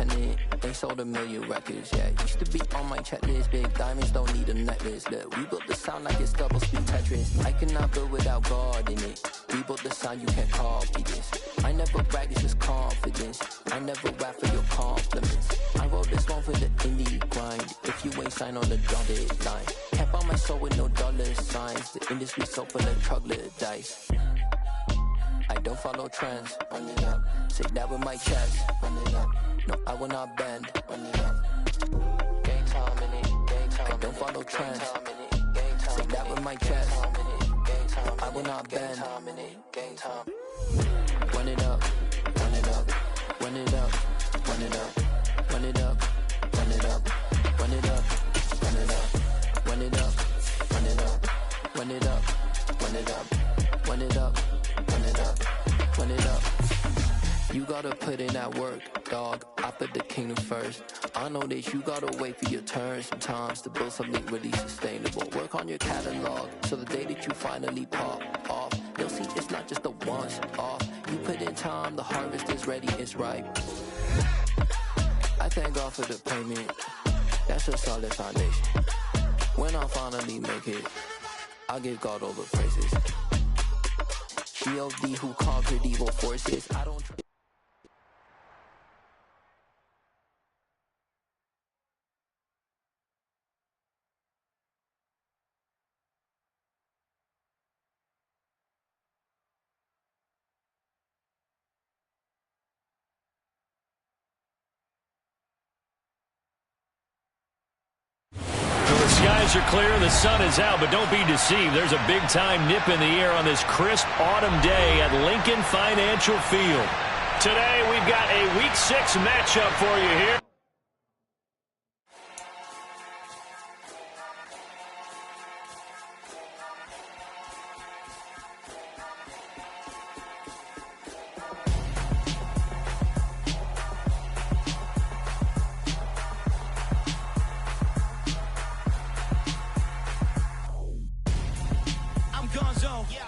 independent. They sold 1 million records, yeah. Used to be on my checklist. Big diamonds don't need a necklace. Look, we built the sound like it's double speed Tetris. I cannot build without God in it. We built the sound, you can't copy this. I never brag, it's just confidence. I never rap for your compliments. I wrote this one for the indie grind. If you ain't signed on the dotted line, can't buy my soul with no dollar signs. The industry so full of troglodytes. I don't follow trends. Run it up. Say that with my chest. Run it up. No, I will not bend. Run it up. Game time in it. Game time. I don't follow trends. Say that with my chest. I will not bend. Game time. Run it up. Run it up. Run it up. Run it up. Run it up. Run it up. Run it up. Run it up. Run it up. Run it up. Run it up. Run it up. Run it up. Run it up, run it up. You gotta put in that work, dog. I put the kingdom first. I know that you gotta wait for your turn sometimes to build something really sustainable. Work on your catalog, so the day that you finally pop off, you'll see it's not just a once off. You put in time, the harvest is ready, it's ripe. I thank God for the payment. That's a solid foundation. When I finally make it, I'll give God all the praises. G.O.D. who conquered evil forces. I don't. Skies are clear, the sun is out, but don't be deceived. There's a big-time nip in the air on this crisp autumn day at Lincoln Financial Field. Today, we've got a Week 6 matchup for you here.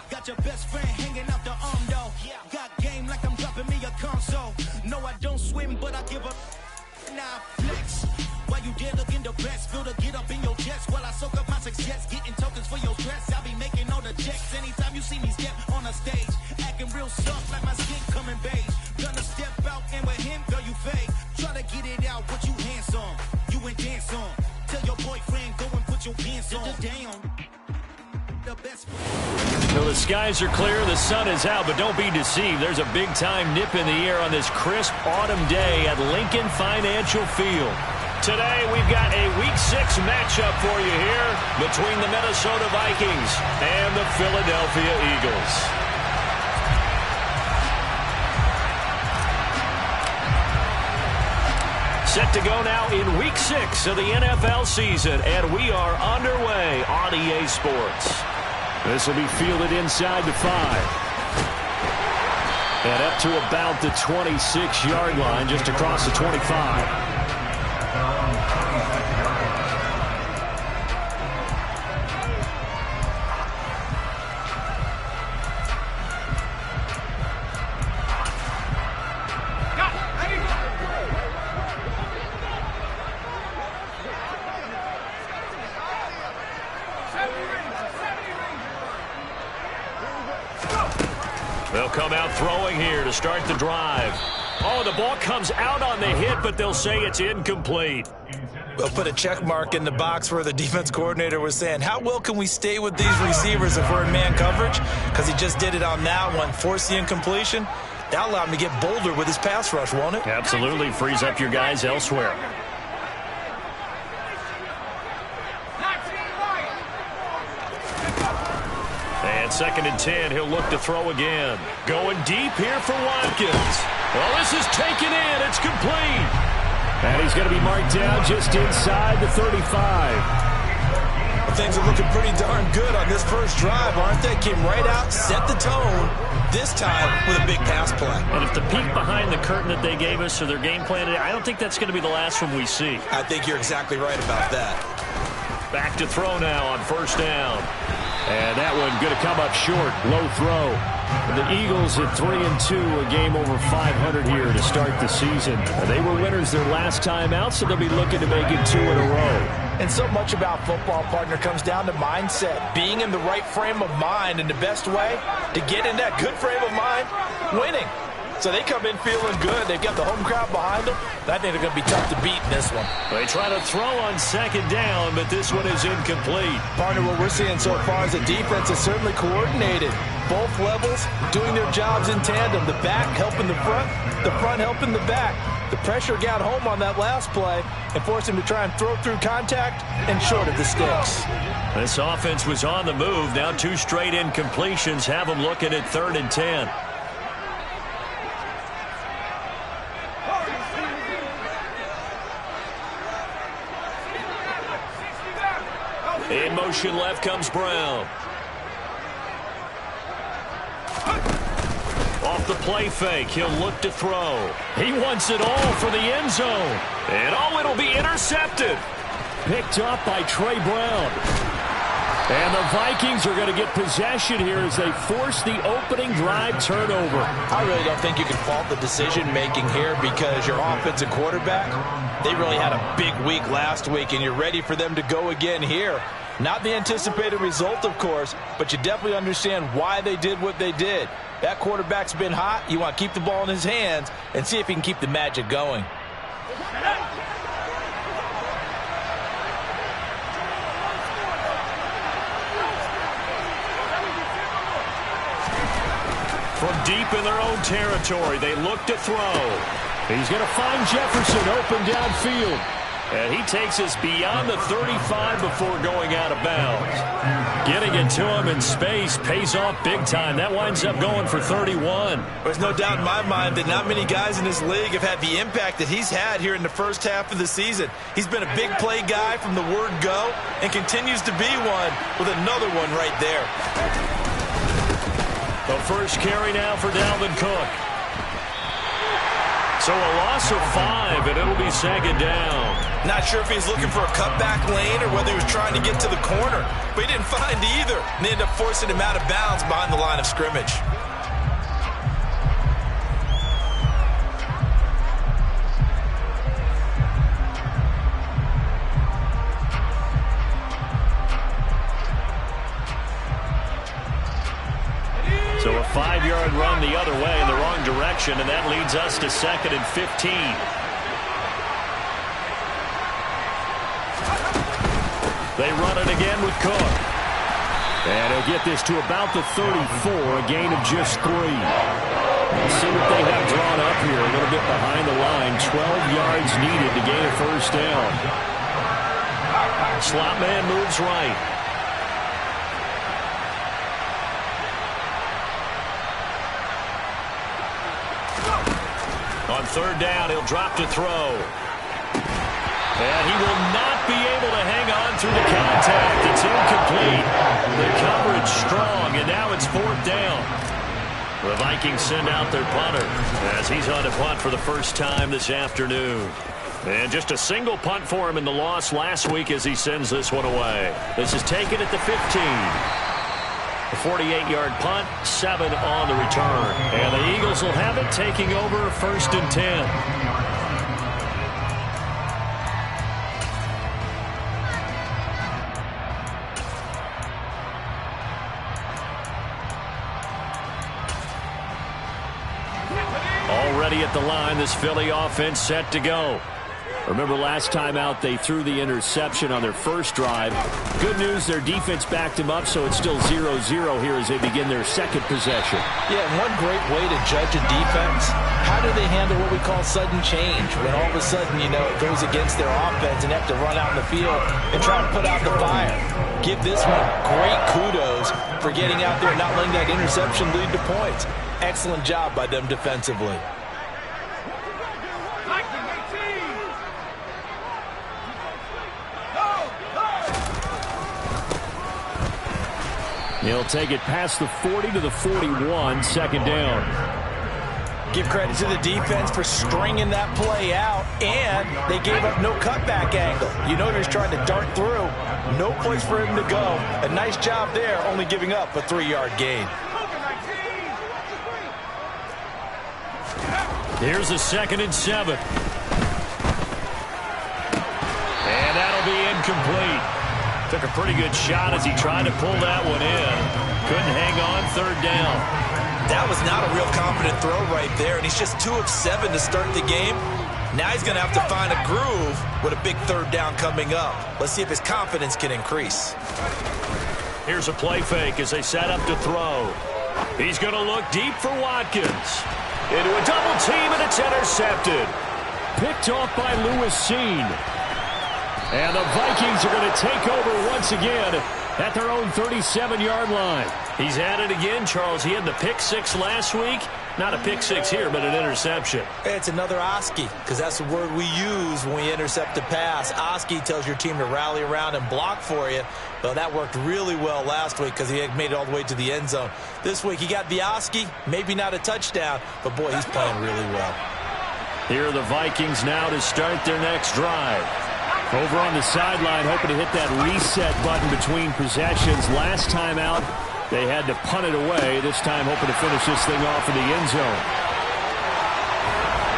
Got your best friend hanging out the arm though. Got game like I'm dropping me a console. No, I don't swim, but I give up. Now flex. While you dare looking the best, feel the get up in your chest while I soak up my success. Getting tokens for your stress. I'll be making all the checks anytime you see me step on a stage. Acting real soft like my skin coming beige. Gonna step out and with him, girl, you fake. Try to get it out, but you handsome. You ain't dance on. Tell your boyfriend, go and put your pants on. Down. So the skies are clear, the sun is out, but don't be deceived. There's a big-time nip in the air on this crisp autumn day at Lincoln Financial Field. Today, we've got a Week 6 matchup for you here between the Minnesota Vikings and the Philadelphia Eagles. Set to go now in Week 6 of the NFL season, and we are underway on EA Sports. This will be fielded inside the 5. And up to about the 26-yard line, just across the 25. They'll come out throwing here to start the drive. Oh, the ball comes out on the hit, but they'll say it's incomplete. They'll put a check mark in the box where the defense coordinator was saying, how well can we stay with these receivers if we're in man coverage? Because he just did it on that one, forced the incompletion. That allowed him to get bolder with his pass rush, won't it? Absolutely, frees up your guys elsewhere. And 2nd and 10, he'll look to throw again. Going deep here for Watkins. Well, this is taken in. It's complete. And he's going to be marked down just inside the 35. Things are looking pretty darn good on this first drive, aren't they? Came right out, set the tone, this time with a big pass play. And if the peek behind the curtain that they gave us or their game plan today, I don't think that's going to be the last one we see. I think you're exactly right about that. Back to throw now on 1st down. And that one going to come up short. Low throw. The Eagles at 3-2, a game over 500 here to start the season. They were winners their last time out, so they'll be looking to make it 2 in a row. And so much about football, partner, comes down to mindset. Being in the right frame of mind, and the best way to get in that good frame of mind, winning. So they come in feeling good. They've got the home crowd behind them. I think they're going to be tough to beat in this one. They try to throw on second down, but this one is incomplete. Partner, what we're seeing so far is the defense is certainly coordinated. Both levels doing their jobs in tandem. The back helping the front helping the back. The pressure got home on that last play and forced him to try and throw through contact and short of the sticks. This offense was on the move. Now 2 straight incompletions have them looking at 3rd and 10. In motion left comes Brown. Off the play fake, he'll look to throw. He wants it all for the end zone. And it'll be intercepted. Picked up by Trey Brown. And the Vikings are going to get possession here as they force the opening drive turnover. I really don't think you can fault the decision-making here because your offensive quarterback, they really had a big week last week, and you're ready for them to go again here. Not the anticipated result, of course, but you definitely understand why they did what they did. That quarterback's been hot. You want to keep the ball in his hands and see if he can keep the magic going. From deep in their own territory, they look to throw. He's going to find Jefferson open downfield. And he takes us beyond the 35 before going out of bounds. Getting it to him in space pays off big time. That winds up going for 31. There's no doubt in my mind that not many guys in this league have had the impact that he's had here in the first half of the season. He's been a big play guy from the word go and continues to be one with another one right there. The first carry now for Dalvin Cook. So a loss of 5, and it'll be second down. Not sure if he's looking for a cutback lane or whether he was trying to get to the corner, but he didn't find either, and they ended up forcing him out of bounds behind the line of scrimmage. So a 5-yard run the other way in the wrong direction, and that leads us to 2nd and 15. They run it again with Cook. And he'll get this to about the 34, a gain of just 3. Let's see what they have drawn up here, a little bit behind the line. 12 yards needed to gain a first down. Slot man moves right. On 3rd down, he'll drop to throw. And he will not be able to hang on through the contact. It's incomplete. The coverage strong, and now it's 4th down. The Vikings send out their punter as he's on to punt for the first time this afternoon. And just a single punt for him in the loss last week as he sends this one away. This is taken at the 15. A 48-yard punt, 7 on the return. And the Eagles will have it, taking over 1st and 10. Already at the line, this Philly offense set to go. Remember last time out, they threw the interception on their first drive. Good news, their defense backed them up, so it's still 0-0 here as they begin their second possession. Yeah, and one great way to judge a defense, how do they handle what we call sudden change? When all of a sudden, you know, it goes against their offense and they have to run out in the field and try to put out the fire. Give this one great kudos for getting out there and not letting that interception lead to points. Excellent job by them defensively. He'll take it past the 40 to the 41, 2nd down. Give credit to the defense for stringing that play out, and they gave up no cutback angle. You know, he was trying to dart through. No place for him to go. A nice job there, only giving up a 3-yard gain. Here's a 2nd and 7. And that'll be incomplete. Took a pretty good shot as he tried to pull that one in. Couldn't hang on 3rd down. That was not a real confident throw right there, and he's just 2 of 7 to start the game. Now he's going to have to find a groove with a big 3rd down coming up. Let's see if his confidence can increase. Here's a play fake as they set up to throw. He's going to look deep for Watkins. Into a double team, and it's intercepted. Picked off by Lewis Seen. And the Vikings are going to take over once again at their own 37-yard line. He's at it again, Charles. He had the pick 6 last week. Not a pick 6 here, but an interception. It's another Oski, because that's the word we use when we intercept a pass. Oski tells your team to rally around and block for you. Well, that worked really well last week because he had made it all the way to the end zone. This week he got the Oski, maybe not a touchdown, but boy, he's playing really well. Here are the Vikings now to start their next drive. Over on the sideline, hoping to hit that reset button between possessions. Last time out, they had to punt it away. This time, hoping to finish this thing off in the end zone.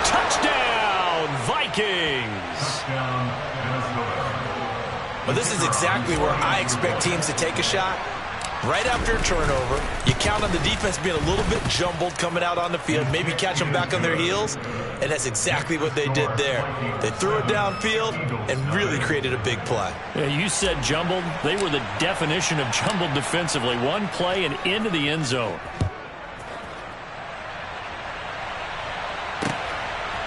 Touchdown, Vikings! Well, this is exactly where I expect teams to take a shot. Right after a turnover, you count on the defense being a little bit jumbled coming out on the field, maybe catch them back on their heels, and that's exactly what they did there. They threw it downfield and really created a big play. Yeah, you said jumbled. They were the definition of jumbled defensively. One play and into the end zone.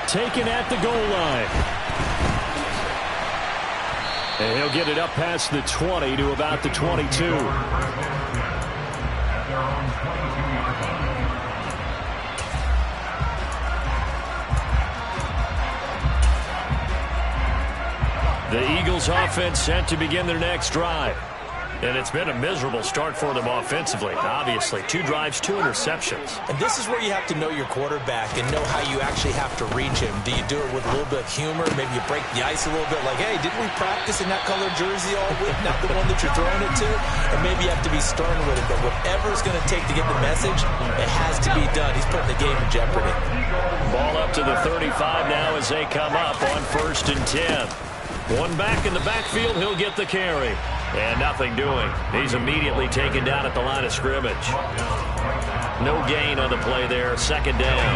Taken at the goal line. And he'll get it up past the 20 to about the 22. The Eagles offense set to begin their next drive. And it's been a miserable start for them offensively. Obviously, 2 drives, 2 interceptions. And this is where you have to know your quarterback and know how you actually have to reach him. Do you do it with a little bit of humor? Maybe you break the ice a little bit like, hey, didn't we practice in that colored jersey all week? Not the one that you're throwing it to? And maybe you have to be stern with it. But whatever it's going to take to get the message, it has to be done. He's putting the game in jeopardy. Ball up to the 35 now as they come up on 1st and 10. One back in the backfield, he'll get the carry. And nothing doing. He's immediately taken down at the line of scrimmage. No gain on the play there. 2nd down.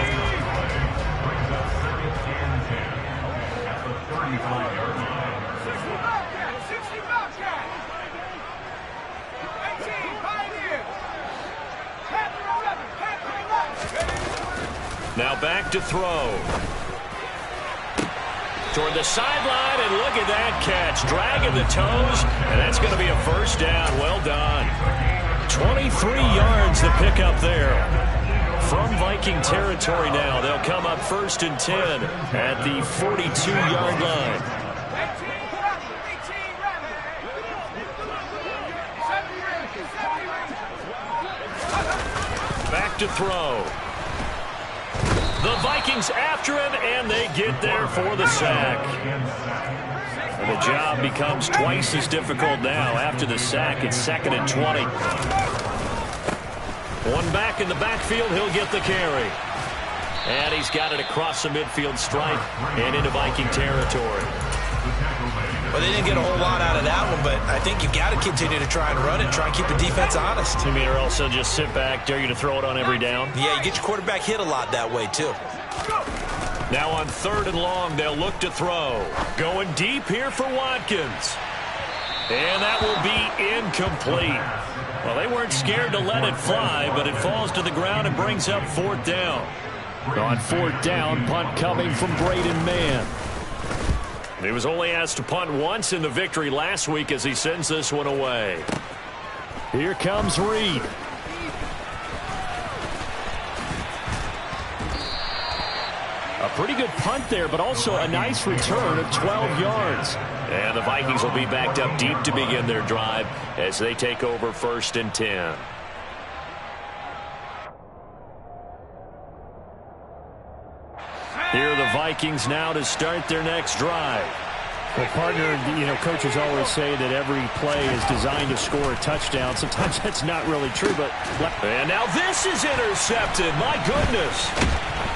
Now back to throw. Toward the sideline, and look at that catch. Dragging the toes, and that's going to be a 1st down. Well done. 23 yards to pick up there. From Viking territory now, they'll come up 1st and 10 at the 42-yard line. Back to throw. The Vikings after him, and they get there for the sack. And the job becomes twice as difficult now after the sack. It's 2nd and 20. One back in the backfield, he'll get the carry. And he's got it across the midfield stripe and into Viking territory. Well, they didn't get a whole lot out of that one, but I think you've got to continue to try and run it, try and keep the defense honest. You mean, or else they'll just sit back, dare you to throw it on every down? Yeah, you get your quarterback hit a lot that way, too. Now on 3rd and long, they'll look to throw. Going deep here for Watkins. And that will be incomplete. Well, they weren't scared to let it fly, but it falls to the ground and brings up 4th down. On 4th down, punt coming from Braden Mann. He was only asked to punt once in the victory last week as he sends this one away. Here comes Reed. A pretty good punt there, but also a nice return of 12 yards. And the Vikings will be backed up deep to begin their drive as they take over 1st and 10. Here are the Vikings now to start their next drive. Well, partner, coaches always say that every play is designed to score a touchdown. Sometimes that's not really true, but... And now this is intercepted. My goodness.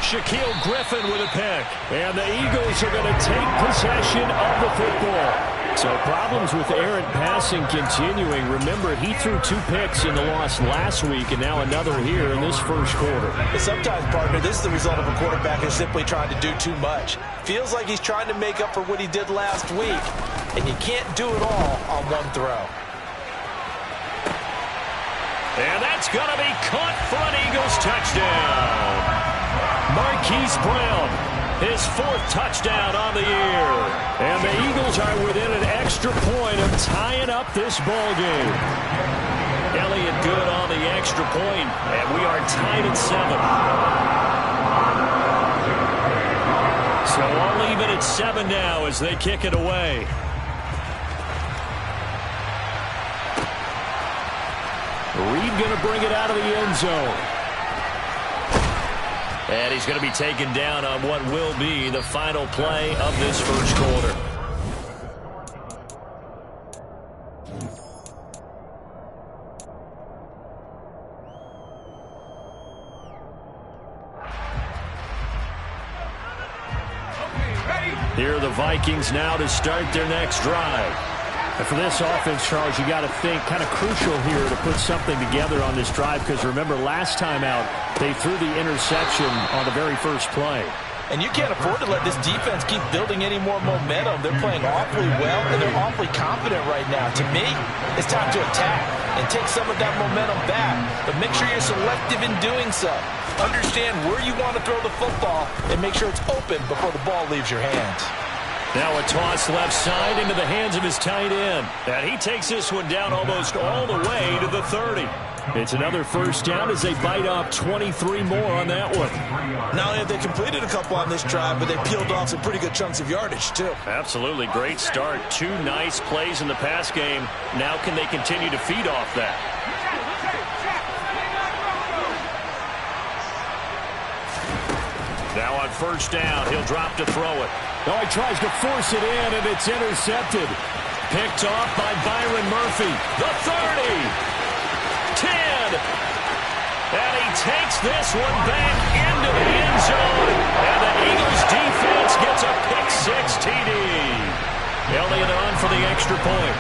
Shaquille Griffin with a pick. And the Eagles are going to take possession of the football. So problems with errant passing continuing. Remember, he threw 2 picks in the loss last week and now another here in this first quarter. Sometimes, partner, this is the result of a quarterback who's simply trying to do too much. Feels like he's trying to make up for what he did last week, and you can't do it all on one throw. And that's going to be caught for an Eagles touchdown. Marquise Brown, his 4th touchdown on the year. And the Eagles are within an extra point of tying up this ball game. Elliott good on the extra point, and we are tied at 7. So all even at 7 now as they kick it away. Reed going to bring it out of the end zone. And he's going to be taken down on what will be the final play of this first quarter. Here are the Vikings now to start their next drive. And for this offense, Charles, you got to think kind of crucial here to put something together on this drive, because remember last time out they threw the interception on the very first play. And you can't afford to let this defense keep building any more momentum. They're playing awfully well, and they're awfully confident right now. To me, it's time to attack and take some of that momentum back, but make sure you're selective in doing so. Understand where you want to throw the football and make sure it's open before the ball leaves your hands. Now a toss left side into the hands of his tight end. And he takes this one down almost all the way to the 30. It's another first down as they bite off 23 more on that one. Not only have they completed a couple on this drive, but they peeled off some pretty good chunks of yardage, too. Absolutely. Great start. 2 nice plays in the pass game. Now can they continue to feed off that? Now on first down, he'll drop to throw it. Oh, he tries to force it in, and it's intercepted. Picked off by Byron Murphy. The 30. 10. And he takes this one back into the end zone. And the Eagles defense gets a pick-6 TD. Elliott on for the extra point.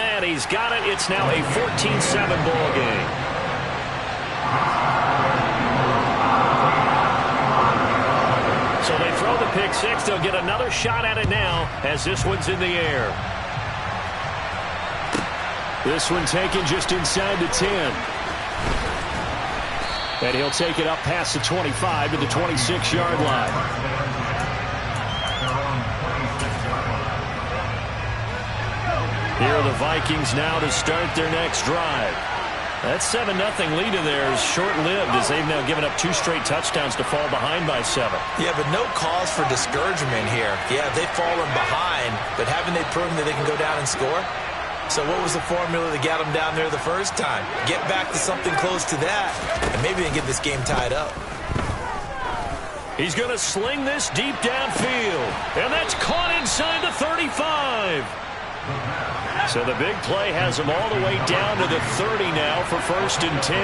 And he's got it. It's now a 14-7 ball game. So they throw the pick-6. They'll get another shot at it now as this one's in the air. This one taken just inside the 10. And he'll take it up past the 25 to the 26-yard line. Here are the Vikings now to start their next drive. That 7-0 lead in there is short-lived as they've now given up 2 straight touchdowns to fall behind by 7. Yeah, but no cause for discouragement here. Yeah, they've fallen behind, but haven't they proven that they can go down and score? So what was the formula that got them down there the first time? Get back to something close to that, and maybe they can get this game tied up. He's going to sling this deep downfield, and that's caught inside the 35. So the big play has them all the way down to the 30 now for 1st and 10.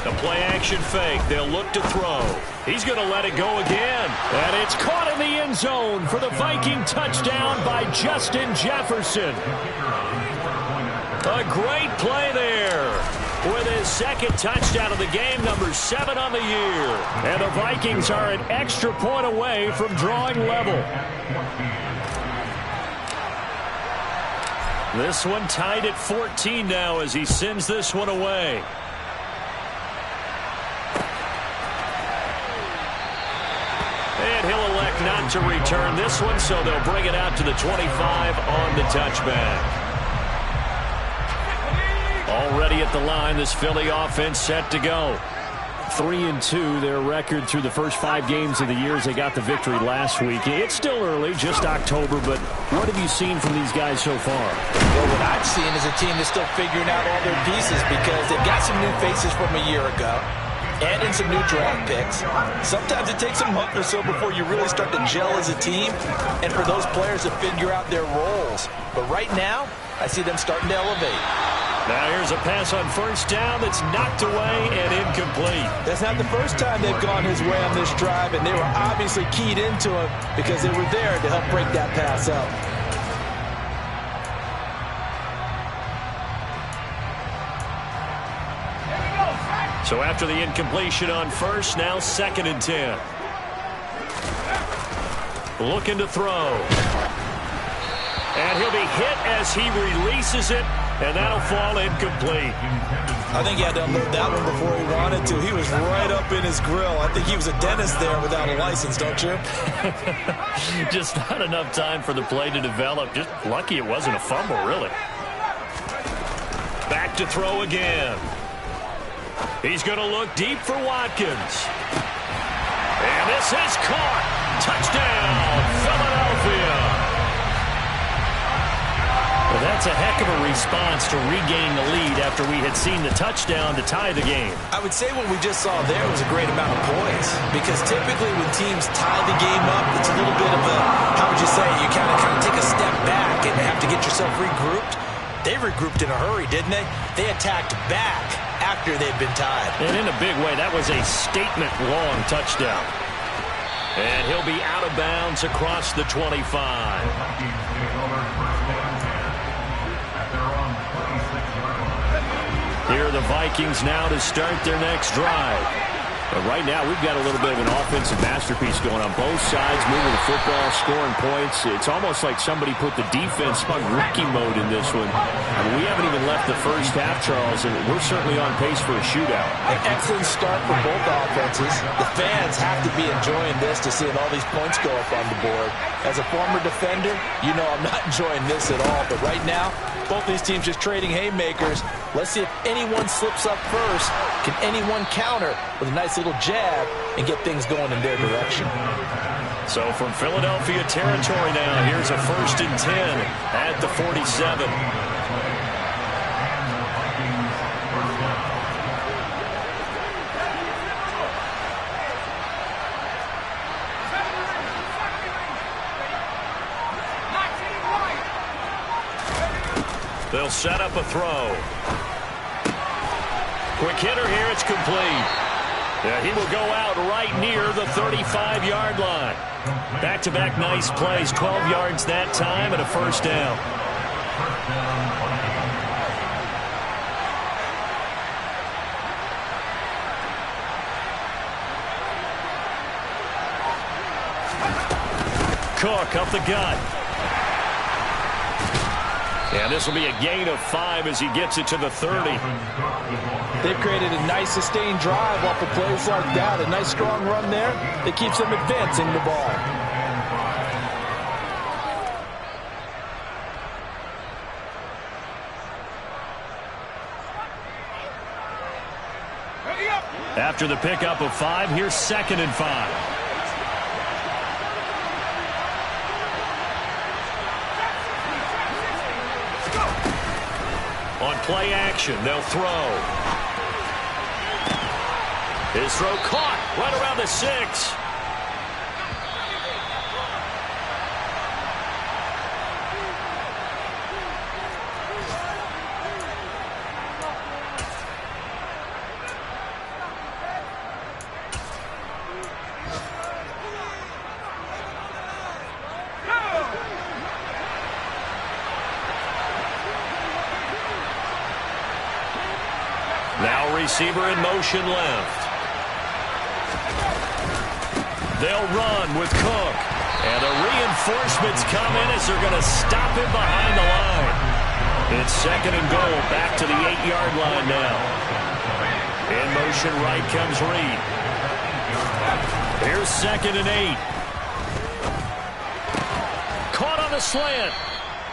The play-action fake. They'll look to throw. He's going to let it go again. And it's caught in the end zone for the Viking touchdown by Justin Jefferson. A great play there with his 2nd touchdown of the game, number 7 on the year. And the Vikings are an extra point away from drawing level. This one tied at 14 now as he sends this one away. And he'll elect not to return this one, so they'll bring it out to the 25 on the touchback. Already at the line, this Philly offense set to go. 3-2, their record through the first 5 games of the year as they got the victory last week. It's still early, just October, but what have you seen from these guys so far? Well, what I've seen is a team that's still figuring out all their pieces because they've got some new faces from a year ago. add in some new draft picks. Sometimes it takes a month or so before you really start to gel as a team and for those players to figure out their roles. But right now, I see them starting to elevate. Now here's a pass on first down that's knocked away and incomplete. That's not the first time they've gone his way on this drive, and they were obviously keyed into him because they were there to help break that pass up. So after the incompletion on first, now 2nd and 10. Looking to throw. And he'll be hit as he releases it, and that'll fall incomplete. I think he had to unload that one before he wanted to. He was right up in his grill. I think he was a dentist there without a license, don't you? Just not enough time for the play to develop. Just lucky it wasn't a fumble, really. Back to throw again. He's going to look deep for Watkins. And this is caught. Touchdown, Philadelphia. Well, that's a heck of a response to regaining the lead after we had seen the touchdown to tie the game. I would say what we just saw there was a great amount of poise, because typically when teams tie the game up, it's a little bit of a, how would you say, you kind of take a step back and have to get yourself regrouped. They regrouped in a hurry, didn't they? They attacked back after they'd been tied. And in a big way, that was a statement-long touchdown. And he'll be out of bounds across the 25. Here are the Vikings now to start their next drive. But right now, we've got a little bit of an offensive masterpiece going on both sides, moving the football, scoring points. It's almost like somebody put the defense on rookie mode in this one. I mean, we haven't even left the first half, Charles, and we're certainly on pace for a shootout. An excellent start for both offenses. The fans have to be enjoying this to seeing all these points go up on the board. As a former defender, you know I'm not enjoying this at all. But right now, both these teams just trading haymakers. Let's see if anyone slips up first. Can anyone counter with a nice little jab and get things going in their direction? So from Philadelphia territory now, here's a 1st and 10 at the 47. They'll set up a throw. Quick hitter here, it's complete. Yeah, he will go out right near the 35-yard line. Back-to-back nice plays, 12 yards that time and a 1st down. Cook up the gut. And this will be a gain of 5 as he gets it to the 30. They've created a nice sustained drive off of plays like that. A nice strong run there that keeps them advancing the ball. After the pickup of 5, here's 2nd and 5. On play action, they'll throw. His throw caught right around the 6. Now receiver in motion left. They'll run with Cook. And the reinforcements come in as they're going to stop him behind the line. It's 2nd and goal, back to the 8-yard line now. In motion right comes Reed. Here's 2nd and 8. Caught on the slant.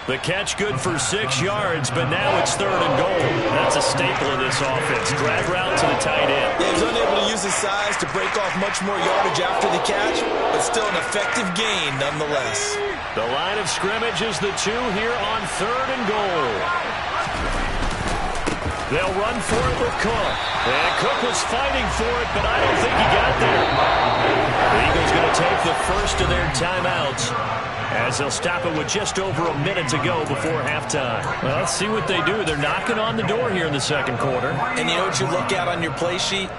The catch good for 6 yards, but now it's 3rd and goal. That's a staple of this offense. Drag route to the tight end. He was unable to use his size to break off much more yardage after the catch, but still an effective gain nonetheless. The line of scrimmage is the 2 here on 3rd and goal. They'll run for it with Cook. And Cook was fighting for it, but I don't think he got there. The Eagles going to take the first of their timeouts as they'll stop it with just over a minute to go before halftime. Well, let's see what they do. They're knocking on the door here in the second quarter. And you know what you look at on your play sheet?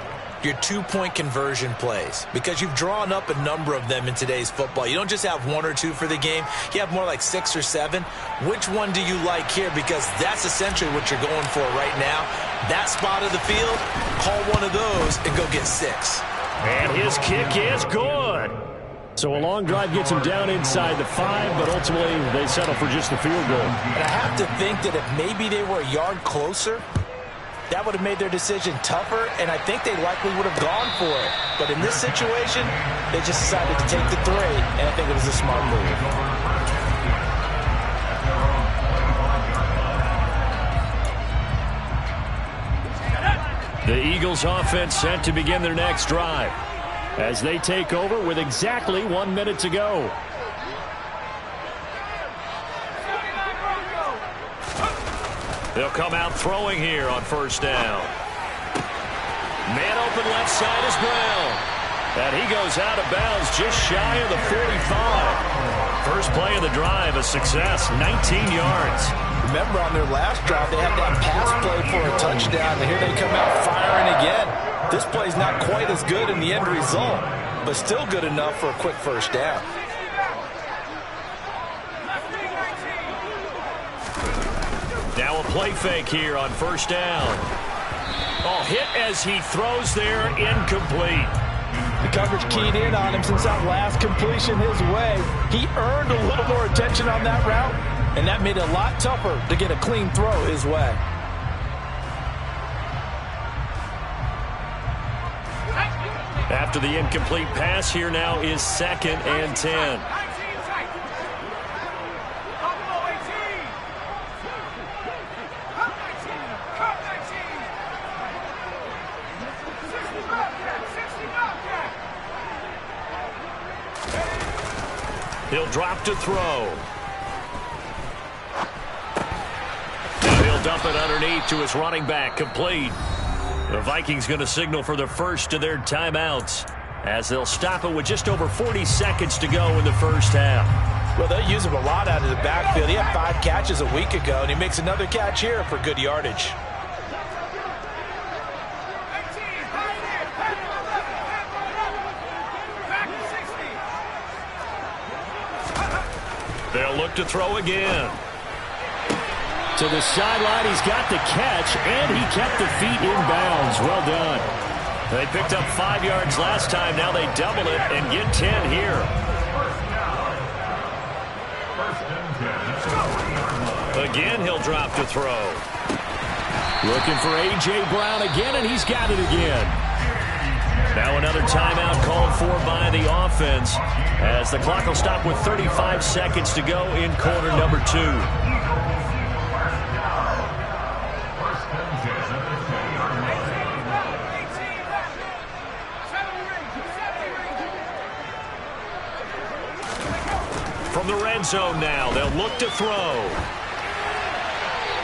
Your two-point conversion plays, because you've drawn up a number of them in today's football. You don't just have one or two for the game. You have more like 6 or 7. Which one do you like here? Because that's essentially what you're going for right now. That spot of the field, call one of those and go get 6. And his kick is good. So a long drive gets him down inside the 5, but ultimately they settle for just the field goal. And I have to think that if maybe they were a yard closer, that would have made their decision tougher, and I think they likely would have gone for it. But in this situation, they just decided to take the 3, and I think it was a smart move. The Eagles offense set to begin their next drive as they take over with exactly 1 minute to go. They'll come out throwing here on first down. Man open left side is Brown. And he goes out of bounds just shy of the 45. First play of the drive, a success, 19 yards. Remember on their last drive, they had that pass play for a touchdown, and here they come out firing again. This play's not quite as good in the end result, but still good enough for a quick first down. Now a play fake here on first down. Oh, hit as he throws there, incomplete. The coverage keyed in on him since that last completion his way. He earned a little more attention on that route, and that made it a lot tougher to get a clean throw his way. After the incomplete pass, here now is 2nd and 10. He'll drop to throw. Now he'll dump it underneath to his running back, complete. The Vikings going to signal for the first of their timeouts as they'll stop it with just over 40 seconds to go in the first half. Well, they'll use him a lot out of the backfield. He had 5 catches a week ago, and he makes another catch here for good yardage. They'll look to throw again. To the sideline, he's got the catch, and he kept the feet in bounds. Well done. They picked up 5 yards last time. Now they double it and get 10 here. Again, he'll drop to throw. Looking for A.J. Brown again, and he's got it again. Now another timeout called for by the offense as the clock will stop with 35 seconds to go in quarter number 2. From the red zone now, they'll look to throw.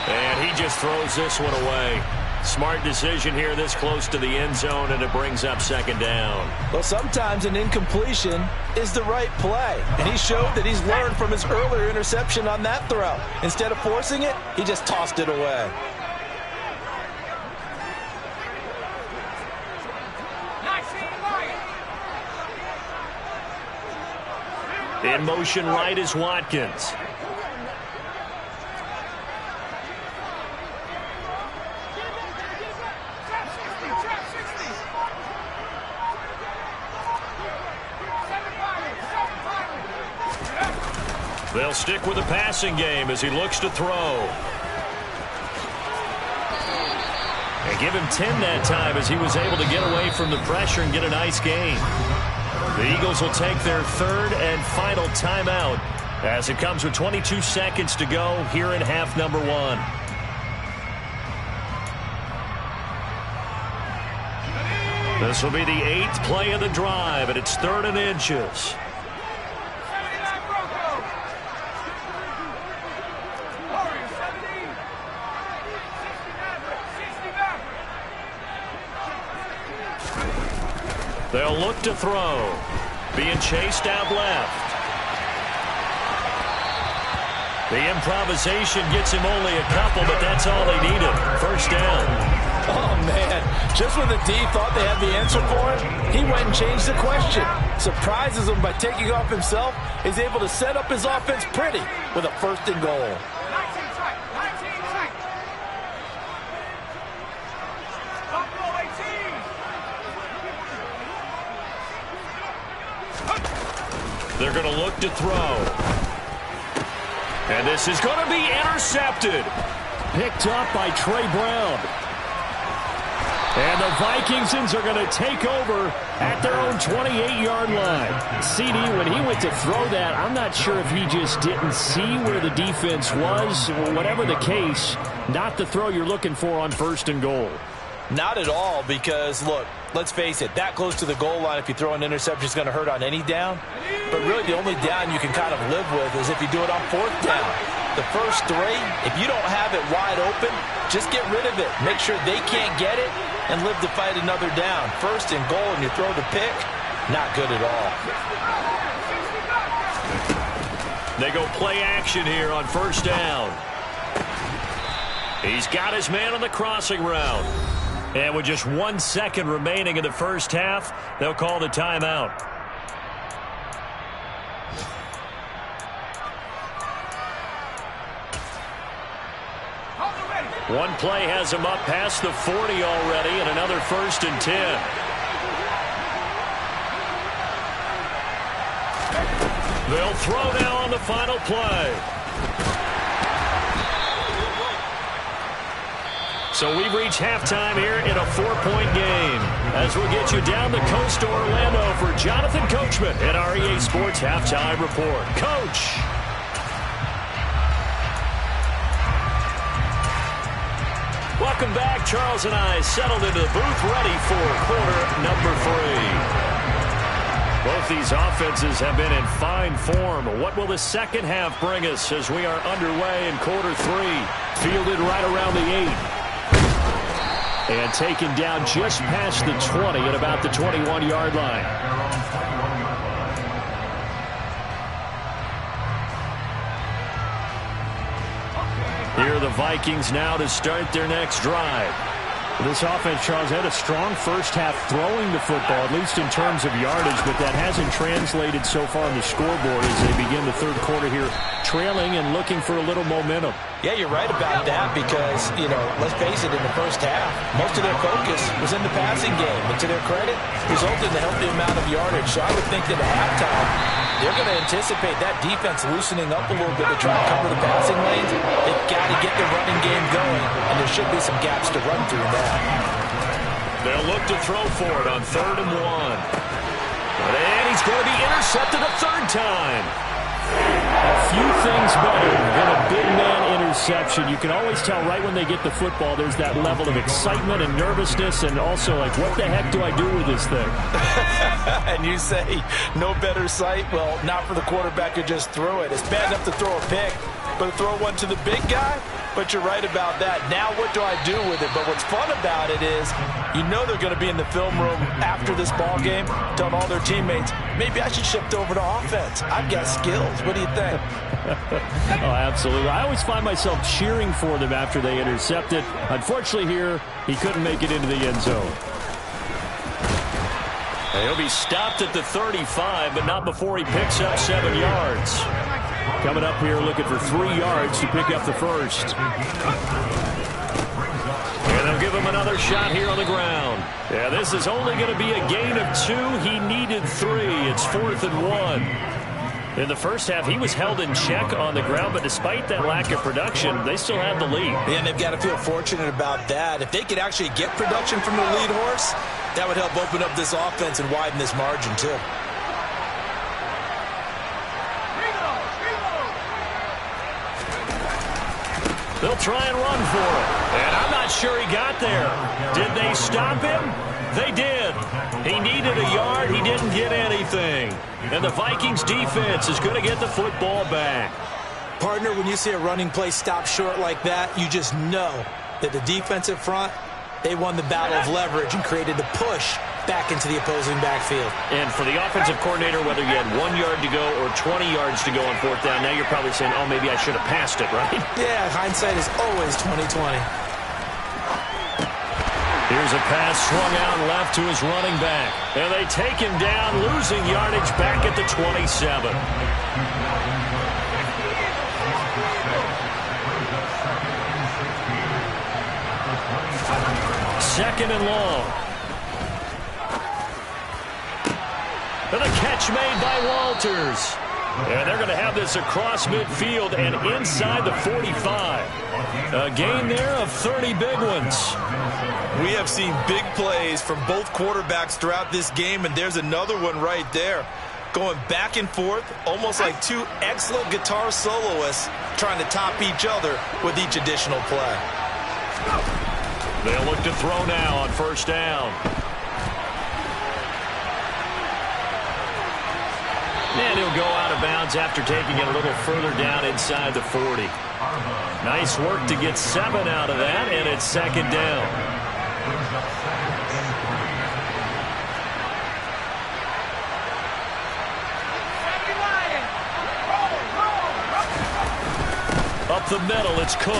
And he just throws this one away. Smart decision here this close to the end zone, and it brings up 2nd down. Well, sometimes an incompletion is the right play, and he showed that he's learned from his earlier interception on that throw. Instead of forcing it, he just tossed it away. In motion right is Watkins. They'll stick with the passing game as he looks to throw. And give him 10 that time as he was able to get away from the pressure and get a nice gain. The Eagles will take their 3rd and final timeout as it comes with 22 seconds to go here in half number 1. This will be the 8th play of the drive, and it's 3rd and inches. They'll look to throw. Being chased out left. The improvisation gets him only a couple, but that's all they needed. First down. Oh, man. Just when the D thought they had the answer for him, he went and changed the question. Surprises him by taking off himself. He's able to set up his offense pretty with a 1st and goal. They're going to look to throw. And this is going to be intercepted. Picked up by Trey Brown. And the Vikingsons are going to take over at their own 28-yard line. CD, when he went to throw that, I'm not sure if he just didn't see where the defense was. Whatever the case, not the throw you're looking for on 1st and goal. Not at all, because, look, let's face it, that close to the goal line, if you throw an interception, is going to hurt on any down. But really, the only down you can kind of live with is if you do it on 4th down. The first 3, if you don't have it wide open, just get rid of it. Make sure they can't get it and live to fight another down. 1st and goal, and you throw the pick, not good at all. They go play action here on 1st down. He's got his man on the crossing route. And with just 1 second remaining in the first half, they'll call the timeout. One play has him up past the 40 already, and another 1st and 10. They'll throw now on the final play. So we've reached halftime here in a 4-point game. As we'll get you down the coast to Orlando for Jonathan Coachman at our EA Sports Halftime Report. Coach. Welcome back. Charles and I settled into the booth ready for quarter number 3. Both these offenses have been in fine form. What will the second half bring us as we are underway in quarter 3? Fielded right around the 8. And taken down just past the 20 at about the 21-yard line. Here are the Vikings now to start their next drive. This offense, Charles, had a strong first half throwing the football, at least in terms of yardage, but that hasn't translated so far on the scoreboard as they begin the third quarter here, trailing and looking for a little momentum. Yeah, you're right about that because, let's face it, in the first half, most of their focus was in the passing game. And to their credit, resulted in a healthy amount of yardage. So I would think that at halftime, they're going to anticipate that defense loosening up a little bit to try to cover the passing lanes. They've got to get the running game going, and there should be some gaps to run through now. They'll look to throw for it on 3rd and 1. And he's going to be intercepted a 3rd time. A few things better than a big man interception. You can always tell right when they get the football, there's that level of excitement and nervousness, and also like, what the heck do I do with this thing? And you say, no better sight? Well, not for the quarterback who just threw it. It's bad enough to throw a pick, but to throw one to the big guy? But you're right about that. Now what do I do with it? But what's fun about it is they're going to be in the film room after this ball game telling all their teammates, maybe I should shift over to offense. I've got skills. What do you think? Oh, absolutely. I always find myself cheering for them after they intercept it. Unfortunately here, he couldn't make it into the end zone. And he'll be stopped at the 35, but not before he picks up 7 yards. Coming up here looking for 3 yards to pick up the first. And they'll give him another shot here on the ground. Yeah, this is only going to be a gain of 2. He needed 3. It's 4th and 1. In the first half, he was held in check on the ground, but despite that lack of production, they still have the lead. And they've got to feel fortunate about that. If they could actually get production from the lead horse, that would help open up this offense and widen this margin, too. They'll try and run for it. And I'm not sure he got there. Did they stop him? They did. He needed a yard. He didn't get anything. And the Vikings defense is going to get the football back. Partner, when you see a running play stop short like that, you just know that the defensive front, they won the battle of leverage and created a push back into the opposing backfield. And for the offensive coordinator, whether you had 1 yard to go or 20 yards to go on fourth down, now you're probably saying, oh, maybe I should have passed it, right? Yeah, hindsight is always 20/20. Here's a pass swung out left to his running back. And they take him down, losing yardage back at the 27. Second and long. And a catch made by Walters. And they're going to have this across midfield and inside the 45. A gain there of 30 big ones. We have seen big plays from both quarterbacks throughout this game, and there's another one right there. Going back and forth, almost like two excellent guitar soloists trying to top each other with each additional play. They'll look to throw now on first down. And he'll go out of bounds after taking it a little further down inside the 40. Nice work to get 7 out of that, and it's second down. Up the middle, it's Cook.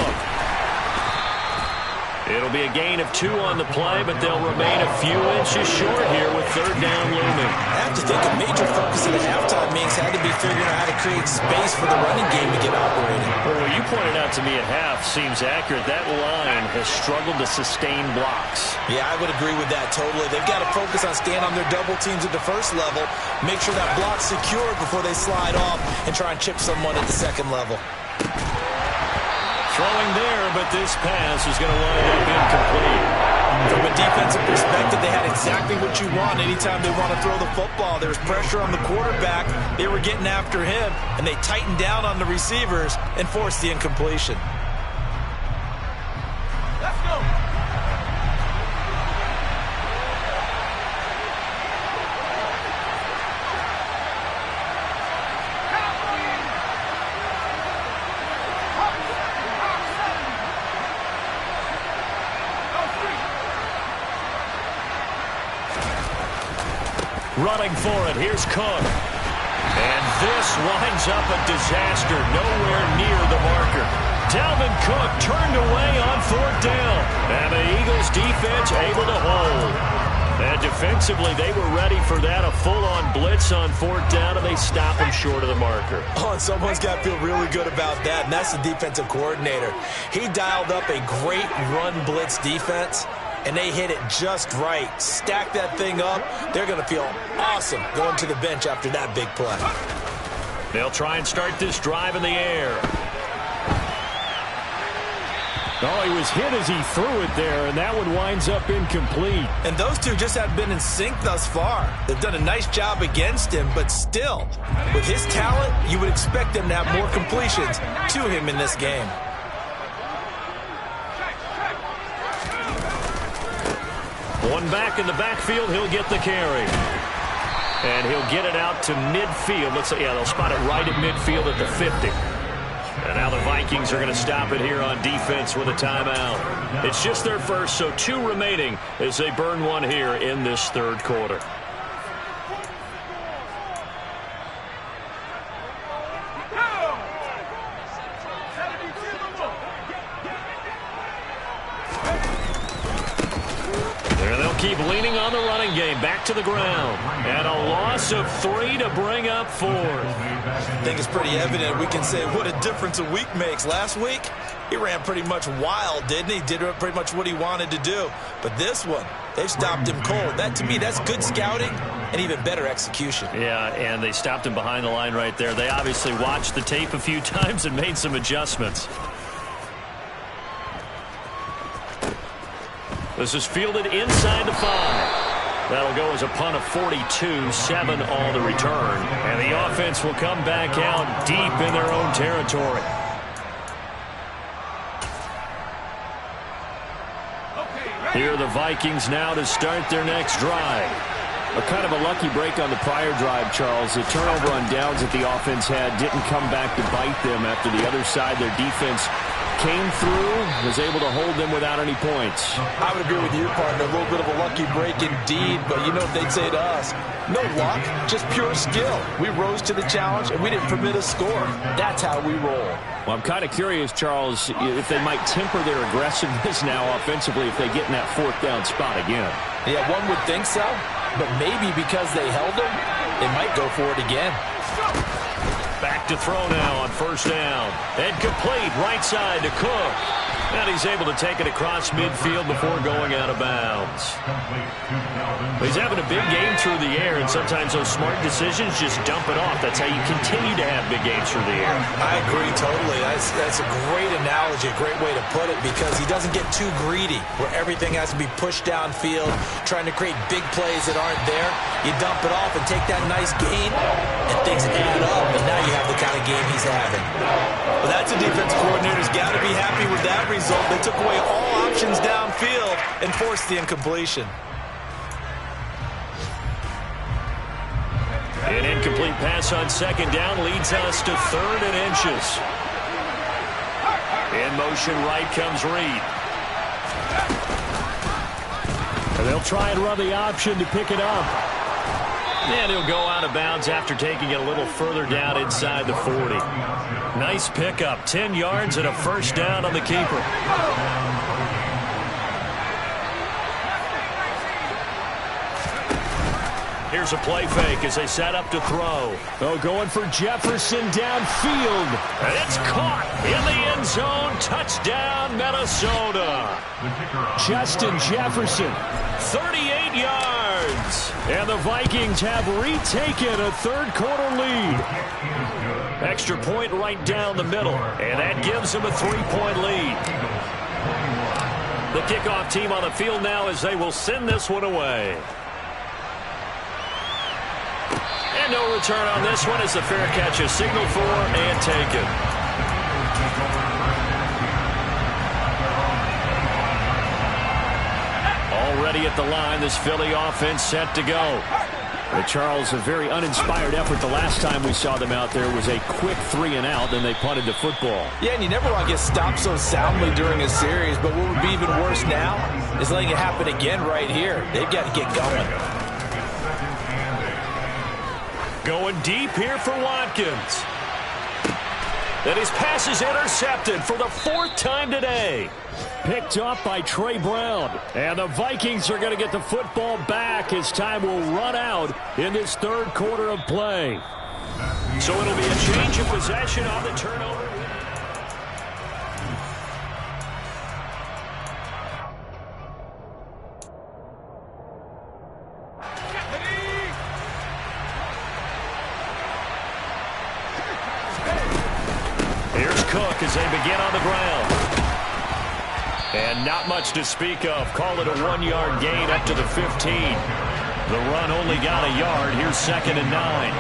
It'll be a gain of 2 on the play, but they'll remain a few inches short here with third down looming. I have to think a major focus of the halftime meetings had to be figuring out how to create space for the running game to get operating. Well, what you pointed out to me at half seems accurate. That line has struggled to sustain blocks. Yeah, I would agree with that totally. They've got to focus on staying on their double teams at the first level, make sure that block's secured before they slide off and try and chip someone at the second level. Throwing there, but this pass is going to wind up incomplete. From a defensive perspective, they had exactly what you want anytime they want to throw the football. There was pressure on the quarterback. They were getting after him, and they tightened down on the receivers and forced the incompletion. Let's go. Running for it, here's Cook. And this winds up a disaster, nowhere near the marker. Dalvin Cook turned away on fourth down. And the Eagles defense able to hold. And defensively, they were ready for that, a full-on blitz on fourth down, and they stop him short of the marker. Oh, and someone's got to feel really good about that, and that's the defensive coordinator. He dialed up a great run blitz defense, and they hit it just right. Stack that thing up. They're going to feel awesome going to the bench after that big play. They'll try and start this drive in the air. Oh, he was hit as he threw it there, and that one winds up incomplete. And those two just have been in sync thus far. They've done a nice job against him, but still, with his talent, you would expect them to have more completions to him in this game. One back in the backfield, he'll get the carry. And he'll get it out to midfield. Let's say, yeah, they'll spot it right at midfield at the 50. And now the Vikings are going to stop it here on defense with a timeout. It's just their first, so 2 remaining as they burn one here in this third quarter. Keep leaning on the running game. Back to the ground. And a loss of 3 to bring up 4. I think it's pretty evident. We can say what a difference a week makes. Last week, he ran pretty much wild, didn't he? Did pretty much what he wanted to do. But this one, they've stopped him cold. That, to me, that's good scouting and even better execution. Yeah, and they stopped him behind the line right there. They obviously watched the tape a few times and made some adjustments. This is fielded inside the 5. That'll go as a punt of 42, 7 all the return. And the offense will come back out deep in their own territory. Here are the Vikings now to start their next drive. A kind of a lucky break on the prior drive, Charles. The turnover on downs that the offense had didn't come back to bite them after the other side. Their defense came through, was able to hold them without any points. I would agree with your partner. A little bit of a lucky break indeed, but you know what they'd say to us? No luck, just pure skill. We rose to the challenge, and we didn't permit a score. That's how we roll. Well, I'm kind of curious, Charles, if they might temper their aggressiveness now offensively if they get in that fourth down spot again. Yeah, one would think so, but maybe because they held them, they might go for it again. Back to throw now on first down. And complete right side to Cook. And he's able to take it across midfield before going out of bounds. He's having a big game through the air, and sometimes those smart decisions just dump it off. That's how you continue to have big games through the air. I agree totally. That's a great analogy, a great way to put it, because he doesn't get too greedy where everything has to be pushed downfield, trying to create big plays that aren't there. You dump it off and take that nice gain, and things add up, and now you have the kind of game he's having. Well, that's a defense coordinator's got to be happy with that result. They took away all options downfield and forced the incompletion. An incomplete pass on second down leads us to 3rd and inches. In motion right comes Reed. And they'll try and run the option to pick it up. And he'll go out of bounds after taking it a little further down inside the 40. Nice pickup, 10 yards and a first down on the keeper. Here's a play fake as they set up to throw. Oh, going for Jefferson downfield. And it's caught in the end zone. Touchdown, Minnesota. Justin Jefferson. 38 yards. And the Vikings have retaken a third-quarter lead. Extra point right down the middle. And that gives them a 3-point lead. The kickoff team on the field now as they will send this one away. And no return on this one as the fair catch is signaled for and taken. Already at the line, this Philly offense set to go. But Charles, a very uninspired effort. The last time we saw them out there was a quick 3-and-out, then they punted the football. Yeah, and you never want to get stopped so soundly during a series, but what would be even worse now is letting it happen again right here. They've got to get going. Going deep here for Watkins. And his pass is intercepted for the 4th time today. Picked up by Trey Brown. And the Vikings are going to get the football back as time will run out in this third quarter of play. So it'll be a change of possession on the turnover. Here's Cook as they begin on the ground. And not much to speak of. Call it a 1-yard gain up to the 15. The run only got a yard. Here's 2nd and 9.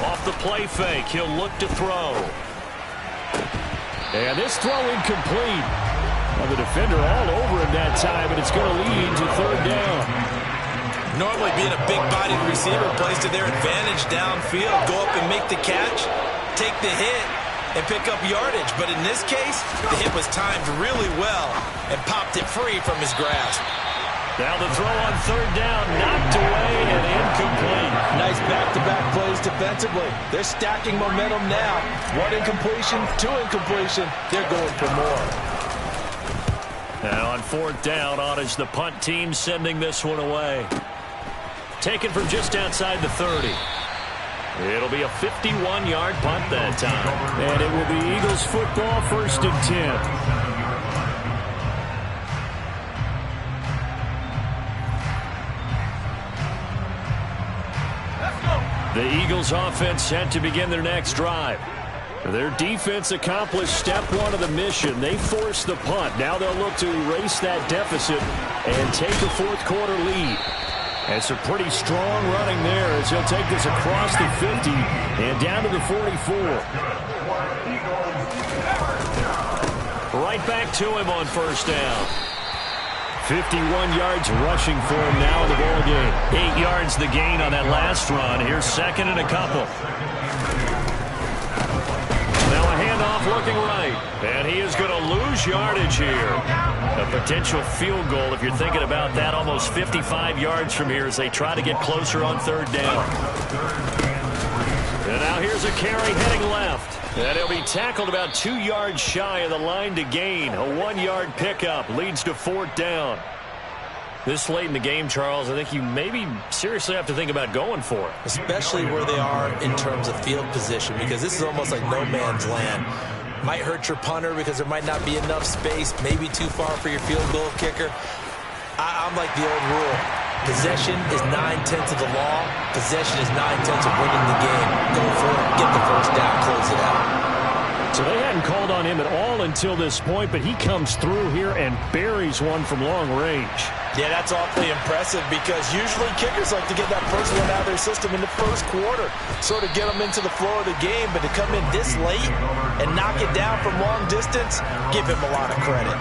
Off the play fake, he'll look to throw. And this throw incomplete. Well, the defender all over him that time, and it's going to lead to 3rd down. Normally being a big-bodied receiver plays to their advantage downfield. Go up and make the catch, take the hit, and pick up yardage. But in this case, the hit was timed really well and popped it free from his grasp. Now the throw on 3rd down, knocked away and incomplete. Nice back-to-back plays defensively. They're stacking momentum now. 1 incompletion, 2 incompletion. They're going for more. Now on 4th down, on is the punt team sending this one away. Taken from just outside the 30. It'll be a 51-yard punt that time. And it will be Eagles football, 1st and 10. The Eagles offense set to begin their next drive. Their defense accomplished step 1 of the mission. They forced the punt. Now they'll look to erase that deficit and take a 4th quarter lead. And some pretty strong running there as he'll take this across the 50 and down to the 44. Right back to him on 1st down. 51 yards rushing for him now in the ball game. 8 yards the gain on that last run. Here's 2nd and a couple. looking right. And he is going to lose yardage here. A potential field goal, if you're thinking about that, almost 55 yards from here as they try to get closer on third down. And now here's a carry heading left. And he'll be tackled about 2 yards shy of the line to gain. A 1-yard pickup leads to fourth down. This late in the game, Charles, I think you maybe seriously have to think about going for it. Especially where they are in terms of field position, because this is almost like no man's land. Might hurt your punter because there might not be enough space, maybe too far for your field goal kicker. I'm like the old rule. Possession is 9/10 of the law. Possession is 9/10 of winning the game. Go for it, get the first down, close it out. So they hadn't called on him at all until this point, but he comes through here and buries one from long range. Yeah, that's awfully impressive because usually kickers like to get that first one out of their system in the first quarter, sort of get them into the flow of the game, but to come in this late and knock it down from long distance, give him a lot of credit.